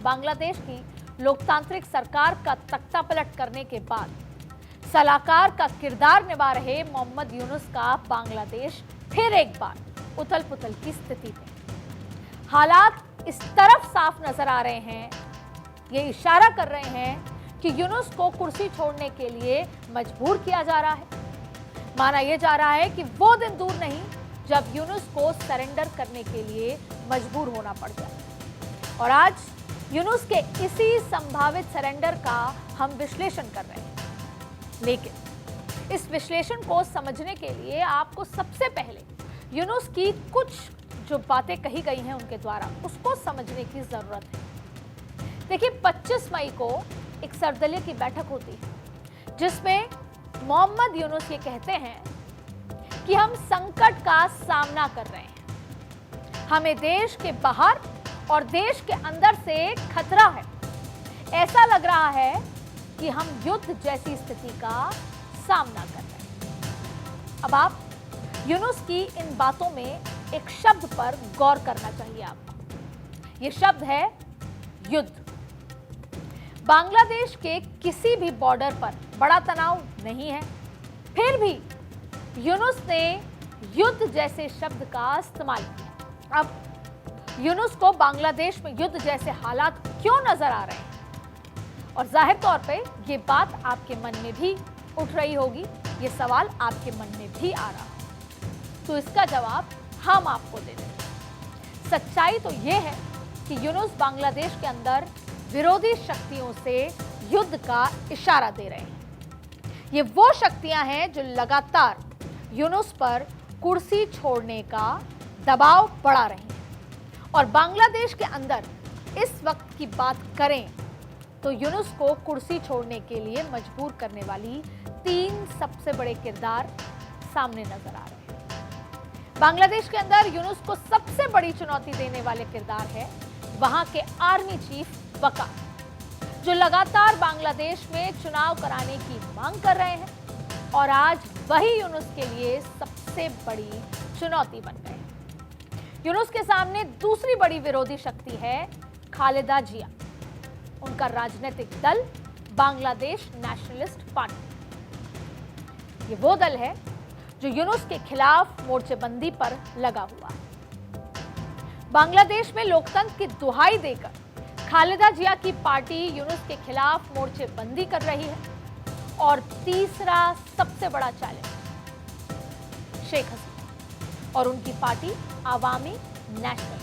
बांग्लादेश की लोकतांत्रिक सरकार का तख्तापलट करने के बाद सलाहकार का किरदार निभा रहे मोहम्मद यूनुस का बांग्लादेश फिर एक बार उथल पुथल की स्थिति में। हालात इस तरफ साफ नजर आ रहे हैं, ये इशारा कर रहे हैं कि यूनुस को कुर्सी छोड़ने के लिए मजबूर किया जा रहा है। माना यह जा रहा है कि वो दिन दूर नहीं जब यूनुस को सरेंडर करने के लिए मजबूर होना पड़ जाए। और आज यूनुस के इसी संभावित सरेंडर का हम विश्लेषण कर रहे हैं। लेकिन इस विश्लेषण को समझने के लिए आपको सबसे पहले यूनुस की कुछ जो बातें कही गई हैं उनके द्वारा उसको समझने की जरूरत है। देखिए, 25 मई को एक सर्वदलीय की बैठक होती है जिसमें मोहम्मद यूनुस ये कहते हैं कि हम संकट का सामना कर रहे हैं, हमें देश के बाहर और देश के अंदर से खतरा है। ऐसा लग रहा है कि हम युद्ध जैसी स्थिति का सामना कर रहे हैं। अब आप यूनुस की इन बातों में एक शब्द पर गौर करना चाहिए आपको। यह शब्द है युद्ध। बांग्लादेश के किसी भी बॉर्डर पर बड़ा तनाव नहीं है, फिर भी यूनुस ने युद्ध जैसे शब्द का इस्तेमाल किया। अब यूनुस को बांग्लादेश में युद्ध जैसे हालात क्यों नजर आ रहे हैं, और जाहिर तौर पे ये बात आपके मन में भी उठ रही होगी, ये सवाल आपके मन में भी आ रहा है, तो इसका जवाब हम आपको दे देंगे। सच्चाई तो ये है कि यूनुस बांग्लादेश के अंदर विरोधी शक्तियों से युद्ध का इशारा दे रहे हैं। ये वो शक्तियां हैं जो लगातार यूनुस पर कुर्सी छोड़ने का दबाव बढ़ा रही हैं। और बांग्लादेश के अंदर इस वक्त की बात करें तो यूनुस को कुर्सी छोड़ने के लिए मजबूर करने वाली 3 सबसे बड़े किरदार सामने नजर आ रहे हैं। बांग्लादेश के अंदर यूनुस को सबसे बड़ी चुनौती देने वाले किरदार है वहां के आर्मी चीफ वकार, जो लगातार बांग्लादेश में चुनाव कराने की मांग कर रहे हैं और आज वही यूनुस के लिए सबसे बड़ी चुनौती बन गए। यूनुस के सामने दूसरी बड़ी विरोधी शक्ति है खालिदा जिया। उनका राजनीतिक दल बांग्लादेश नेशनलिस्ट पार्टी, ये वो दल है जो यूनुस के खिलाफ मोर्चेबंदी पर लगा हुआ है। बांग्लादेश में लोकतंत्र की दुहाई देकर खालिदा जिया की पार्टी यूनुस के खिलाफ मोर्चेबंदी कर रही है। और तीसरा सबसे बड़ा चैलेंज शेख हसीना और उनकी पार्टी आवामी नेशनल